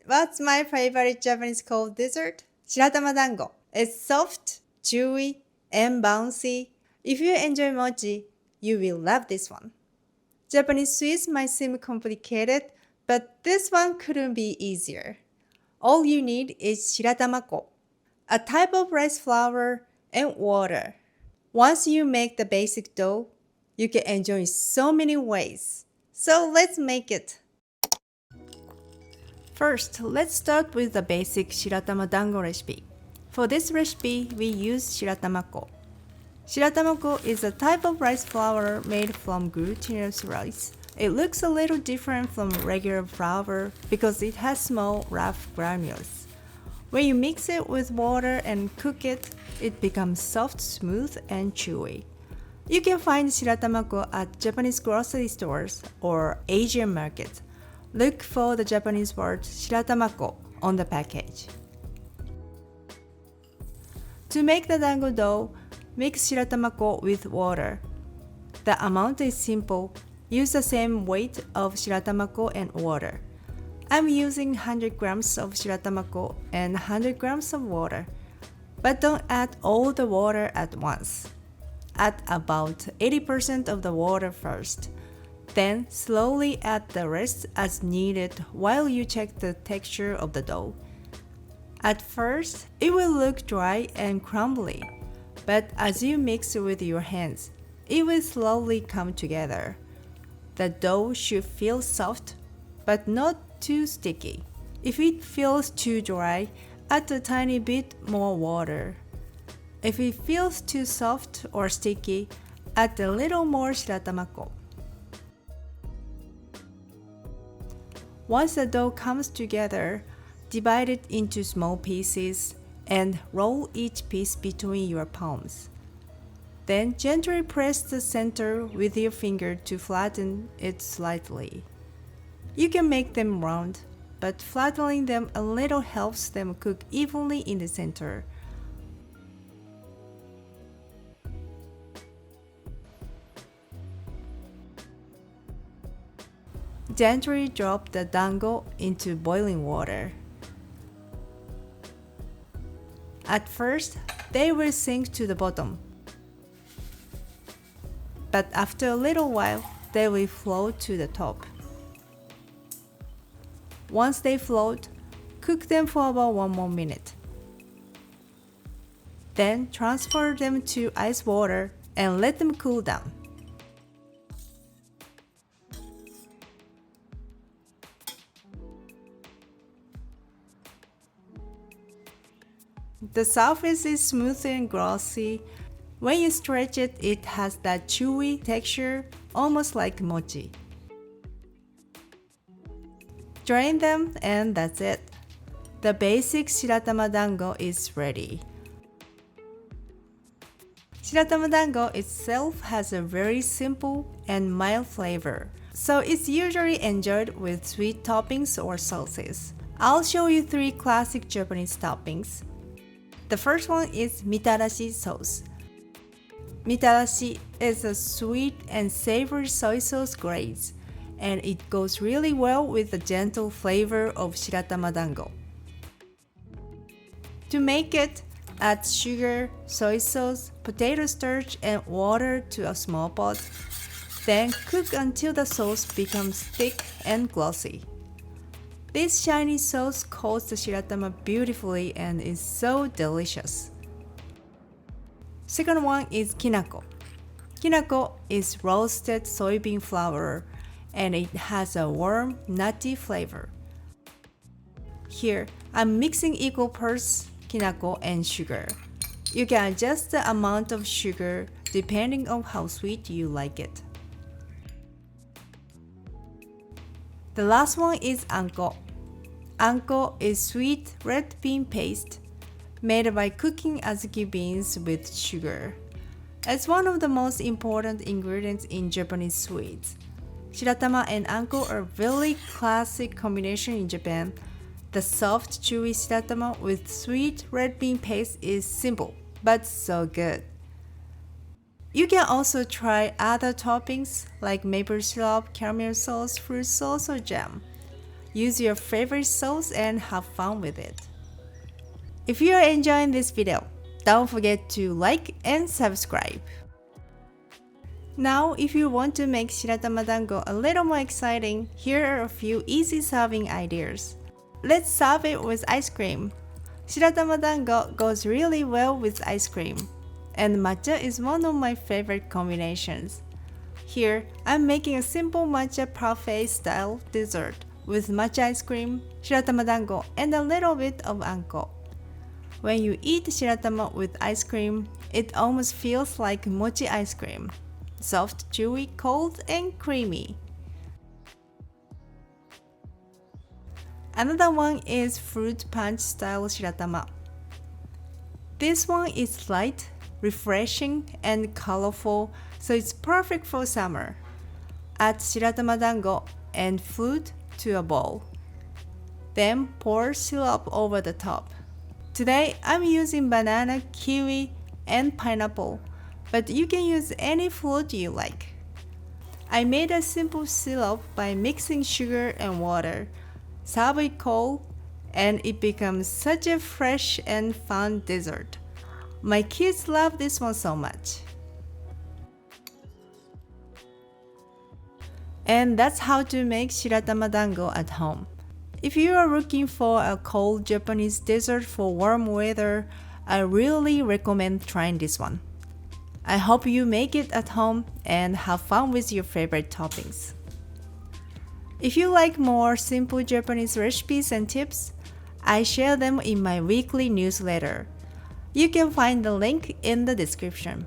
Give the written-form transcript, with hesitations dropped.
What's my favorite Japanese cold dessert? Shiratama Dango. It's soft, chewy, and bouncy. If you enjoy mochi, you will love this one. Japanese sweets might seem complicated, but this one couldn't be easier. All you need is shiratamako, a type of rice flour, and water. Once you make the basic dough, you can enjoy so many ways. So let's make it. First, let's start with the basic Shiratama Dango recipe. For this recipe, we use shiratamako. Shiratamako is a type of rice flour made from glutinous rice. It looks a little different from regular flour because it has small, rough granules. When you mix it with water and cook it, it becomes soft, smooth, and chewy. You can find shiratamako at Japanese grocery stores or Asian markets. Look for the Japanese word shiratamako on the package. To make the dango dough, mix shiratamako with water. The amount is simple. Use the same weight of shiratamako and water. I'm using 100 grams of shiratamako and 100 grams of water. But don't add all the water at once. Add about 80% of the water first. Then slowly add the rest as needed while you check the texture of the dough. At first, it will look dry and crumbly, but as you mix with your hands, it will slowly come together. The dough should feel soft, but not too sticky. If it feels too dry, add a tiny bit more water. If it feels too soft or sticky, add a little more shiratamako. Once the dough comes together, divide it into small pieces and roll each piece between your palms. Then gently press the center with your finger to flatten it slightly. You can make them round, but flattening them a little helps them cook evenly in the center. Gently drop the dango into boiling water. At first, they will sink to the bottom. But after a little while, they will float to the top. Once they float, cook them for about 1 more minute. Then transfer them to ice water and let them cool down. The surface is smooth and glossy. When you stretch it, it has that chewy texture, almost like mochi. Drain them and that's it. The basic Shiratama Dango is ready. Shiratama Dango itself has a very simple and mild flavor, so it's usually enjoyed with sweet toppings or sauces. I'll show you 3 classic Japanese toppings. The first one is mitarashi sauce. Mitarashi is a sweet and savory soy sauce glaze, and it goes really well with the gentle flavor of Shiratama Dango. To make it, add sugar, soy sauce, potato starch, and water to a small pot. Then cook until the sauce becomes thick and glossy. This shiny sauce coats the shiratama beautifully and is so delicious. Second one is kinako. Kinako is roasted soybean flour and it has a warm, nutty flavor. Here, I'm mixing equal parts kinako and sugar. You can adjust the amount of sugar depending on how sweet you like it. The last one is anko. Anko is sweet red bean paste made by cooking azuki beans with sugar. It's one of the most important ingredients in Japanese sweets. Shiratama and anko are really classic combination in Japan. The soft, chewy shiratama with sweet red bean paste is simple, but so good. You can also try other toppings like maple syrup, caramel sauce, fruit sauce, or jam. use your favorite sauce and have fun with it. If you are enjoying this video, don't forget to like and subscribe. Now, if you want to make Shiratama Dango a little more exciting, here are a few easy serving ideas. Let's serve it with ice cream. Shiratama Dango goes really well with ice cream, and matcha is one of my favorite combinations. Here, I'm making a simple matcha parfait style dessert with matcha ice cream, Shiratama Dango, and a little bit of anko. When you eat shiratama with ice cream, it almost feels like mochi ice cream. Soft, chewy, cold, and creamy. Another one is fruit punch style shiratama. This one is light, refreshing, and colorful, so it's perfect for summer. Add shiratama dango and fruit to a bowl. Then pour syrup over the top. Today, I'm using banana, kiwi, and pineapple, but you can use any fruit you like. I made a simple syrup by mixing sugar and water. Serve it cold, and it becomes such a fresh and fun dessert. My kids love this one so much. And that's how to make Shiratama Dango at home. If you are looking for a cold Japanese dessert for warm weather, I really recommend trying this one. I hope you make it at home and have fun with your favorite toppings. If you like more simple Japanese recipes and tips, I share them in my weekly newsletter. You can find the link in the description.